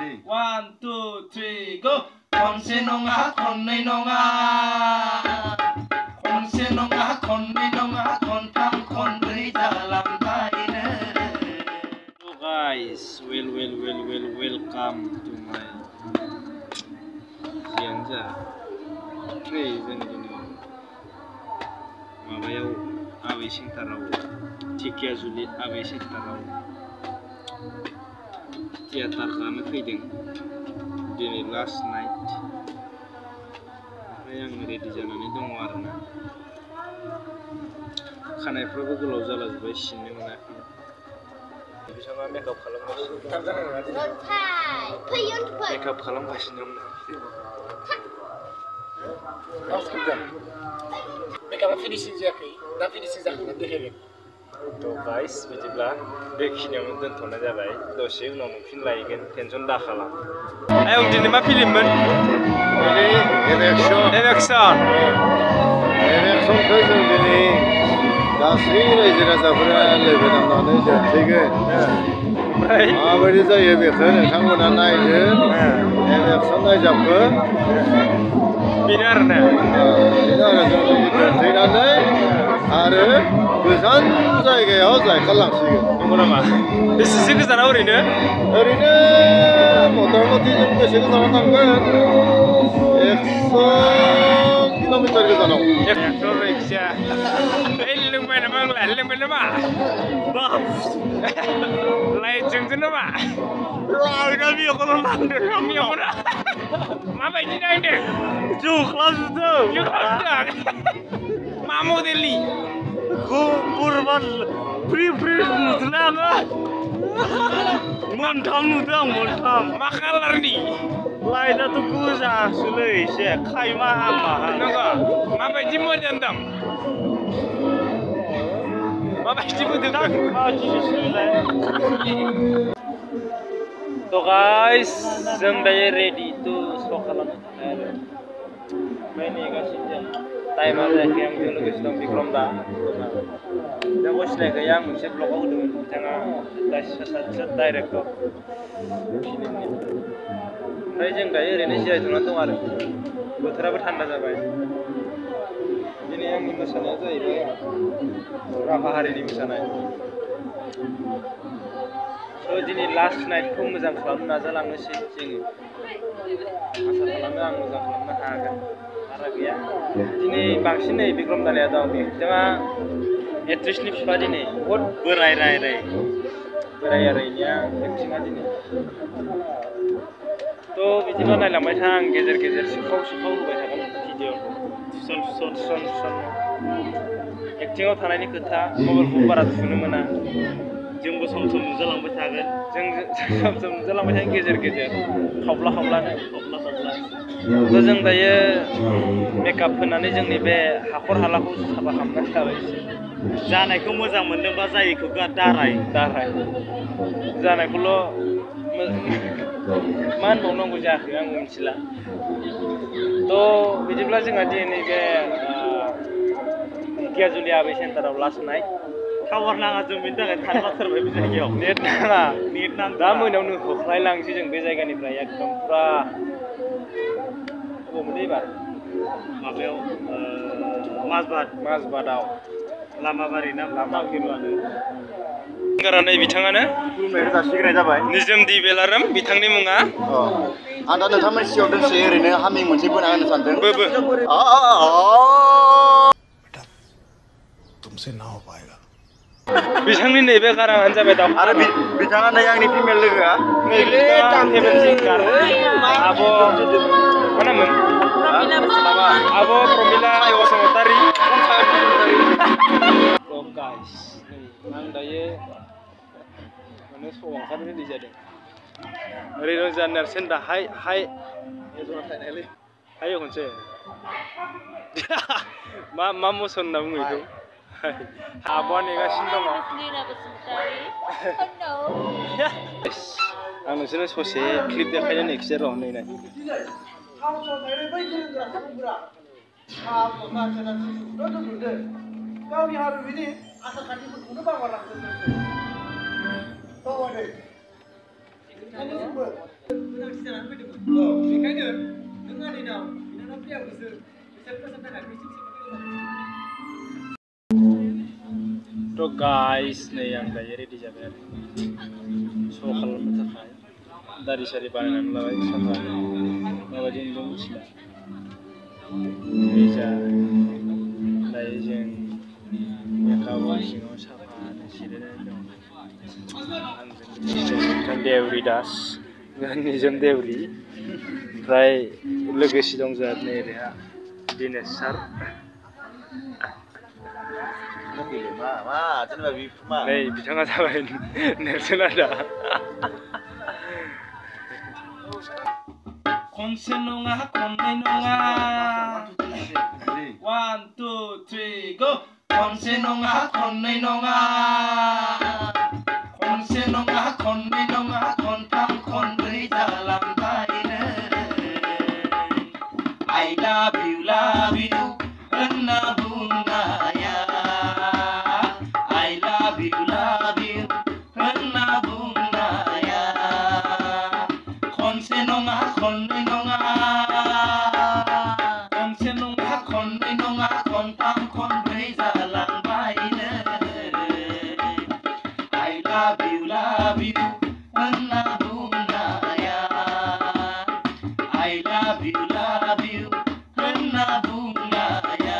1, 2, 3, go! 건세 농아 건네 농아 건세 농아 건네 농아 건탐 건드리 다람 다이네. So guys, welcome to my siangja. Hey, जों दिनै माबायाव आबै सेन्टाराव ढेकियाजुलि आबै सेन्टाराव थियेटार खालामनो फैदों दिनै लास्ट नाइट ओमफ्राय आं रेडि जानानै दङ आरोना खानायफ्राबो गोलाव जालाजोब्बाय सिननो मोनाखै बिथाङा मेकआप खालामगासिनो मेकआपा फिनिशिं जायाखै दा फिनिशिं जाखांना देखायगोन तो गाइस बिदिब्ला बेखिनियावनो दोनथ'नाय जाबाय दसे उनाव नुफिनलायगोन टेनसन दाखालाम आयं दिनै मा फिल्ममोन एलेक्सनखौ जों दिनै गासै रायजो राजाफोरा लोगो नांनानै दिन्थिगोन माबायदि जायो बेखौ नोंथांमोना नायदो एलेक्सन नायजाबखौ बेनो आरोना जों दिन्थिनानै आरो गोजान जायगायाव जायखारलांसिगोन नंगौ नामा बेसेसो गोजानाव ओरैनो मथा मथि जों बेसे गोजानाव थांगोन 100 किल'मिटार गोजानाव लोंबाय नामा आंलाय लोंबाय नामा लाइटजोंसो नामा लाइटआ बेखौनो नांदों बेखौनो माबायदि नायदों जोख्लाबजोबदों मा मडेलनि बोरैबा फ्रि नुदोंना आङो मोनथाम नुदों आं मोनथाम मा कालारनि लाइटआथ' गोजासोलै एसे खायमा हामा नंगौ माबायदि मोजांदों माबायदि मोजांदों तो गाइस जों दायो रेडि टु श' खालामनो थाखाय आरो ओमफ्राय नेगासिनो जों टाइमा जायाखै आंजों लोगोसे दं बिक्रम दा बिथांखौ सिनायखायो आं मोनसे ब्लगाव होदोंमोन बिथाङा सासे डाइरेक्टर फिल्मनि ओमफ्राय जों दायो ओरैनो जिरायथ'नानै दं आरो बोथोराबो थान्दा जाबाय दिनै आंनि मोसानाया जाहैबाय राभा हारिनि मोसानाय दिनै लास्ट नाइटखौ मोजां खालामनो नाजालांनोसै जोङो आसा खालामो आं मोजां खालामनो हागोन बारा गैया दिनै बांसिन नै बिक्रम दानिया दं बिथाङा एक्ट्रेसनि बिफा दिनै बहुद बोराय आरैनिया एक्टिङा दिनै थ' बिदिनो नायलांबाय था आं गेजेर गेजेर सिखाव होबाय थागोन भिडिअखौ थुसन एक्टिङाव थानायनि खोथा मबाइलखौ बारा थुनो मोना जोंबो सम नुजालांबाय थागोन जों सम नुजालांबाय थागोन गेजेर खावब्लानो थ' जों दायो मेकआप होनानै जोंनि बे हाखर हालाखौ साफा खालामनानै थाबाय जानायखौ मोजां मोनदोंबा जायैखौ दाराय जानायखौल' मा होनबावनांगौ जाखो आं मिथिला थ' बिदिब्ला जोंहा दिनै बे ढेकियाजुलि आबै सेन्टाराव लास्ट नाइट टावार नाङा जों बेनि थाखाय थांथारबाय बे जायगायाव नेट नाङा दा मोनायावनो होख्लायलांसै जों बे जायगानिफ्राय एकदम फुरा बबेयाव एबार माबायाव माजबादआव लामाबारि ना लामा गिरुआनो गारानै बिथाङानो खुलुमनायखौ जासिग्राय जाबाय निजोम दि बेलाराम बिथांनि मुङा आं दा नोंथांमोननि सिगाङाव दोंसे ओरैनो हामिं मोनसे बोना होनो सानदों तुमसे ना हो पाएगा बिथांनि नैबे गाराङानो जाबाय दाउ आरो बिथाङा नै आंनि फिमेल लोगोआ नैबे फेभरेट सिंगार आब' मा नाममोन आब' प्रमिला बसुमतारी गाइस आं दायो माने श' ओंखारनो रेडि जादों ओरैनो जा नेरसोन दा हाय खनसे मा मोसन होनना बुङो बेखौ आब'आ नेगासिनो दङ आं नोंसोरनो ससे क्लिप देखायनो नेक्स्ट र' नै गावनि हारिमुनि आसार खान्थिफोरखौनो बावगारलांदों To guys nih yang udah ready jabar so kalau mencapai dari sari panen lagi sampai bawa jenggung sih bisa dari jeng yang kawan sih nggak sampai sih deh kan Dewi das kan jam Dewi try legasi dong zat nih ya dinesar 네, 비상하 사와인 넬슨하다. 콘세농아 콘네농아 1, 2, 3, go. 콘세농아 콘네농아 콘세농아 콘네농아 콘탐 콘브리 자람바이네 I love you enna bungaya I love you enna bungaya konsenonga konninonga kontam konbreza langbaine I love you enna bungaya I love you enna bungaya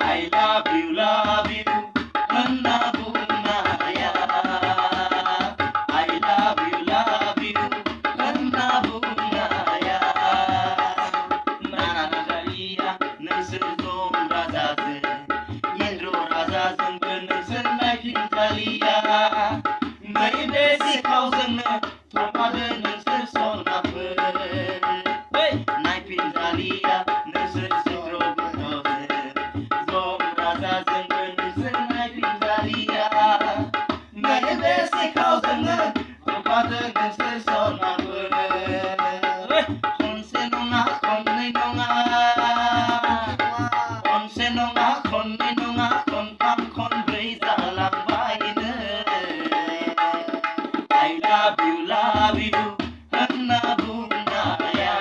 I love you, enna bungaya. I love you, enna bungaya. Nana Dalia, Nelson Razaze, Yendro Razazan, Nelson Nike Dalia. Nay basic house and Tomadan Nelson Son of Hey, Nike Dalia, Nelson I love you, enna bungaya.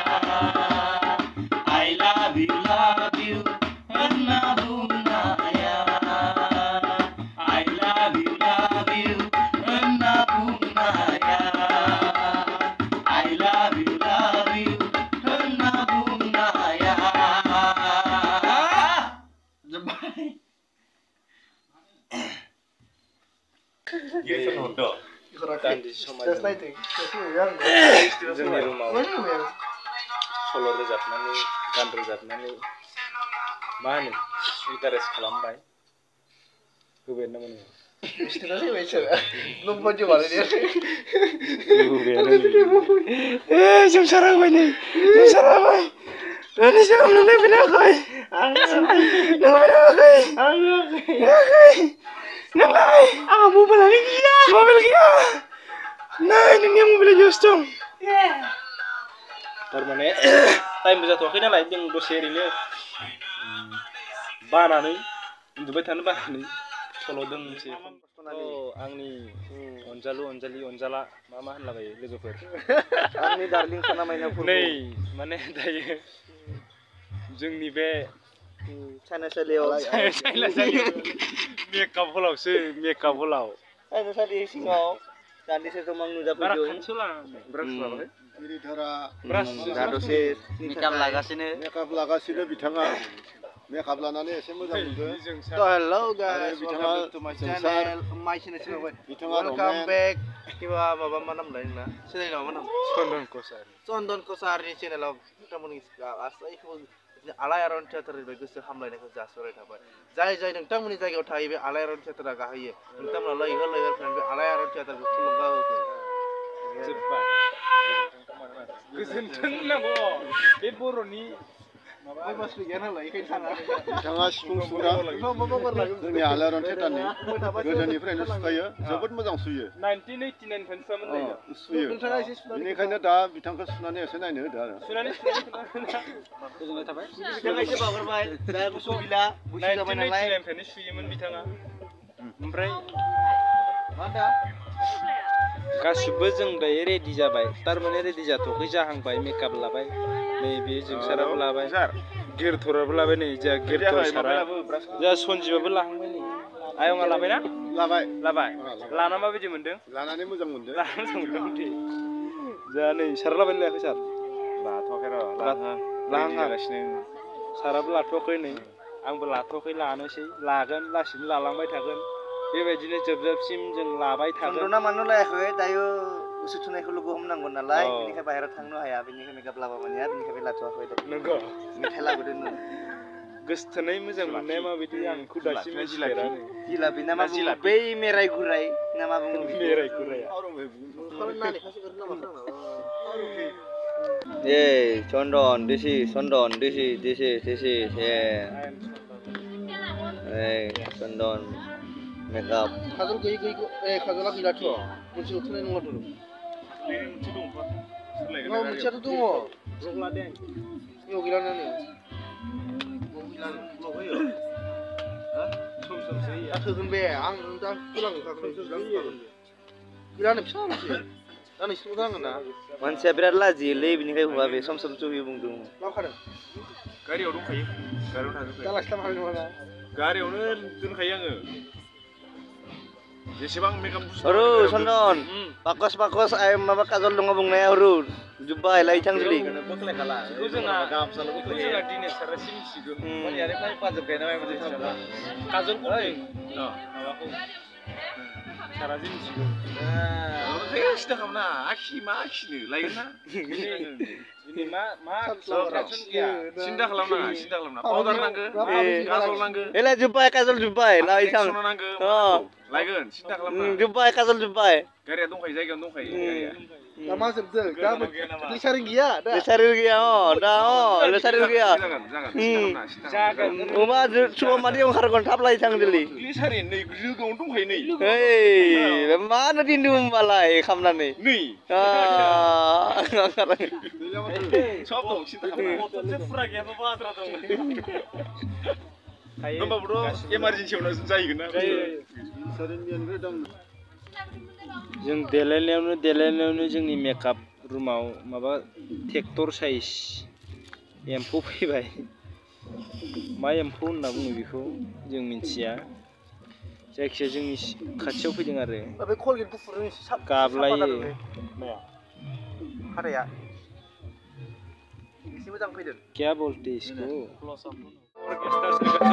I love you, enna bungaya. I love you, enna bungaya. I love you, enna bungaya. Yes, no, no. जोंनि रुमाव सल' रोजाबनानै गान रोजाबनानै मा होनो interest खालामबाय होबायानो मोनो जोंसार होबाय नै जोंसार होबाय दानि सिगां नोंलाय फैनाखै नोंलाय आंहा मबाइलानो गैया मबाइल गैया नै नोंनिया मबाइला जस्ट दं थारमाने टाइमबो जाथ'वाखै नालाय जों दसे ओरैनो बानानै उन्दुबाय थानो बानानै सल' दोंसे आंनि अनजालु अनजालि अनजाला मा होनलाबायो लोगोफोर आंनि डार्लिं खाना मायनाफोर नै माने दायो जोंनि बे साइनासालियाव मेकआप हलावसो मेकआप हलाव साइनासालि सिङाव दान्दिसे सम आं नुजाफैदों दसे मेकआप लागासिनो बिथाङा मेकआप लानानै एसे मोजां नुदों हेलौ गाइस बिथाङा वेलकाम बेक किबा माबा मा नाम लाय नोंना चेनेलाव मा नाम चन्दन कसार चन्दन कसारनि चेनेलाव बिथांमोननि गासैखौबो आलायारन थियेटारनिफ्राय गोसो हामलायनायखौ जासिहरनाय थाबाय जाय नोंथांमोननि जायगायाव थायो बे आलायारन थियेटारा गाहायो नोंथांमोना लैहोर फैनानै बे आलायारन थियेटारखौ थुलुंगा होफै जोब्बाय गोजोन्थों नांगौ बे बर'नि बिथाङा सिफुं सुग्रा जोंनि आलायारन थियेटारनि गोदोनिफ्रायनो सुखायो जोबोद मोजां सुयो 1989 सुयो बेनिखायनो दा बिथांखौ सुनानै एसे नायनो होदो आरो गोजोननाय थाबाय बिथाङा एसे बावगारबाय दा गुसु गैला बैसो जाबाय नालाय 1989 सुयोमोन बिथाङा ओमफ्राय मा दा गासिबो जों दायो रेडि जाबाय थारमाने रेडि जाथ'वाखै जाहांबाय मेकआप लाबाय नैबे जोंसाराबो लाबाय गिरथराबो लाबाय नै जोंहा गिरथर सारा जोंहा सन्जिबाबो लाहांबाय नै आयंआ लाबायना लाबाय लाना माबायदि मोनदों लानानै मोजां मोनदों जोंहा नै सारा लाबाय लायाखै सार लाथ'वाखै र' लाहां साराबो लाथ'वाखै नै आंबो लाथ'वाखै लानोसै लागोन लासैनो लालांबाय थागोन बेबायदिनो जोबजाबसिम जों लाबाय थागोन चन्द्रना मानो लायाखै दायो गोसो थुनायखौ लोगो हमनांगौ नालाय बेनिखाय बाहेरायाव थांनो हाया बेनिखाय मेकआप लाबा मानिया बेनिखाय लाथ'वाखै नंगौ मेथाइ लाबोदों गोसथोनाय मोजां मोननाया माबायदि आंखौ दासिम मिथिफेरानो जिलापि ना मा बुङो बै मेराय गुराय ना मा बुङो मेराय Guraya Hey, Chondon, this is Hey, Chondon, makeup. 가족 가족아 기라투 문치 어떻게 내는 거도 문치도 동 여기라는 뭐예요? 아, 그건데 안 다 그랑 이라는 피하지. 나는 시도하는 거나. Manusia berat lazi, beनिखाय हुआ बे सम चुहि बुंदों. मा खादों? गारियाव दंखायो गारियाव थाजोबखायो दा लाखिना मानो नङा गारियावनो दोनखायो आङो जेसेबां makeup Aru, Chondon. Pakos ay माबा काजल दङ बुंनाया aru. जुब्बाय लाइ थांजलि. बेखौ जोंहा दिनै सारासिम मिथिगौ माने आरो फाय पाजोबखायो ना माबा मोनसे काजलखौ माबाखौ सारासिम मिथिगौ सिदा खालामना आखि मा आखिनो लायगोन ना दिनै मा सिन्था खालामनाङा पाउडार नांगौ काजल नांगौ एला जुब्बाय काजल जुब्बाय लाइ थां लायगोन सिन्था खालामनाङा जुब्बाय काजल जुब्बाय गारिया दंखायो जायगायावनो दंखायो गारिया दा मा जोबदों दा लिसारिं गैया दा लिसारिं गैया लिसारिं गैया जागोन अमा सुबा मादि ओंखारगोन थाब लाइ थां दिलि लिसारिं नै गोगावनो दंखायो नै ओइ मानो दिन्दु होमबालाय खामनानै नै सब दं सिन्था खालामनाङा फुरा गैयाबाबो आद्रा दं होमबाबोथ' इमारजेन्सियावनो जाहैगोन ना जों देलायनायावनो जोंनि मेकआप रुमाव माबा ट्रेक्टर साइज एम्फौ फैबाय मा एम्फौ होनना बुङो बेखौ जों मिथिया जायखिया जोंनि खाथियाव फैदों आरो बे कलगेट गुफुरजों एसे गाबलायो खाराया एसे मोजां फैदों क्या बोलते इसको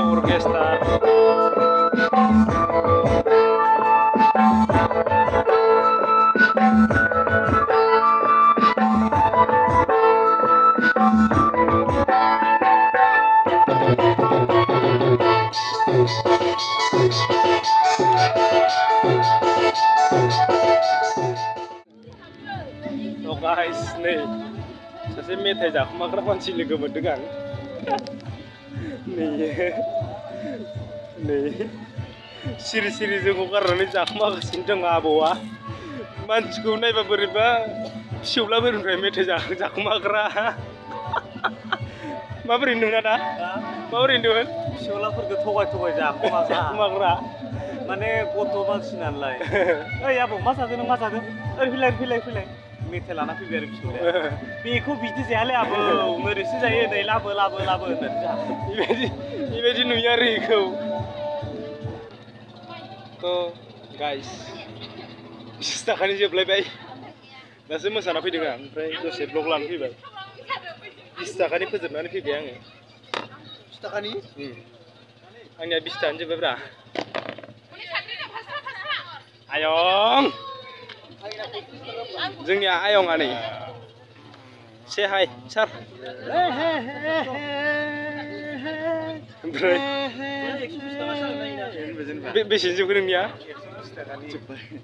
orkestra guys, nih, saya metai jago makan panci lega berdengar. Nih, siri-siri जोंखौ गारनानै जाखोमागासिनो दं आबौआ मानसिखौ नायबा बोरैबा फिसौलाफोरनिफ्राय मेथाइ जाखोमाग्रा माबोरै नुना दा माबोरै नुगोन फिसौलाफोरखौ थगाय जाखोमाग्रा माने गथ' मानसि नालाय ओइ आबौ मा जादों नों मा जादों ओरै फैलाय मेथाइ लाना फैबाय आरो फिसौलाया बेखौ बिदि जायालै आबौ ओरैसो जायो नै लाबो होननानै बेबायदि नुयो आरो बेखौ थ' गाइस 20 थाखानि जोबलायबाय दासो मोसाना फैदों आं ओमफ्राय दसे ब्लग लाना फैबाय 20 थाखानि फोजोबनानै फैबाय आङो 20 थाखानि आंनिया 20 थाखानि जोबबायब्रा आयं जोंनिया आयंआ नै से हाय सार ओमफ्राय बेसेनो जोबखो नोंनिया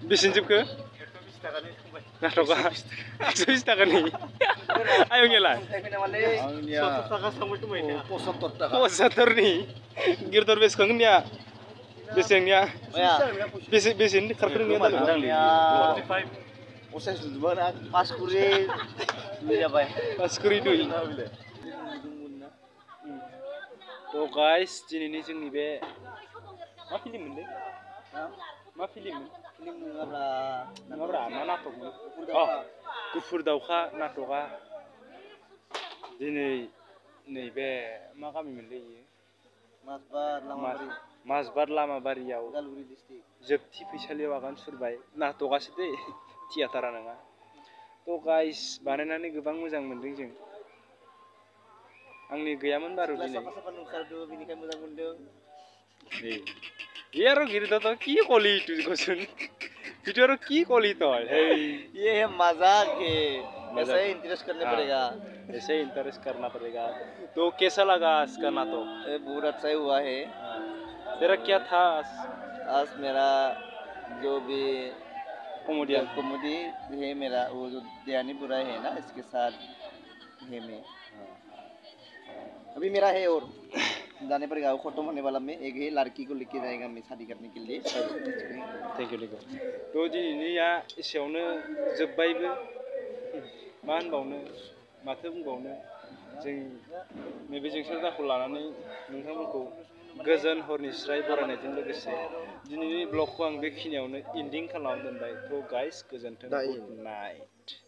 बेसेनो जोबखो नाटका 120 थाखानि आयंनियालाय 75 नि गिरदर बेसेबां नोंनिया बेसेनिया बेसेनि खारखो नोंनिया पास कुरि जाबाय पास कुरि 2 तो गाइस दिनैनि जोंनि बे मा फिल्म मोनलै मा फिल्म नङाब्रा मा नाटकमोन गुफुर दाउखा नाटकआ दिनै नैबे मा गामि मोनलै इयो माजबाद लामाबारियाव जोबथि फैसालियाव आगान सुरबाय नाटकआसो दै थियाटारा नङा तो गाइस बानायनानै गोबां मोजां मोनदों जों आंनि गैयामोन बारु दिनै यार गिरदा तो की कली तू क्वेश्चन वीडियो रो की कली तो ये है मजाक है ऐसे ही इंटरेस्ट करने पड़ेगा ऐसे इंटरेस्ट करना पड़ेगा तो कैसा लगा इसका नाटक बहुत अच्छा हुआ है तेरा क्या था आज मेरा जो भी कॉमेडी है मेरा वो जो दयानी बुराई है ना इसके साथ है मैं अभी मेरा है और जाने पड़ेगा वो खत्म होने वाला में एक ही लड़की को लेके जाएगा मैं शादी करने के लिए थैंक यू तो दिनैनिया एसेयावनो जोबबायबो मा होनबावनो माथो बुंबावनो जों नैबे जोंसारजाखौ लानानै नोंथांमोनखौ गोजोन हरनि स्राय बरायनायजों लोगोसे दिनैनि ब्लगखौ आं बेखिनियावनो एन्डिं खालामना दोनबाय तो गाइस गोजोन्थों गुड नाइट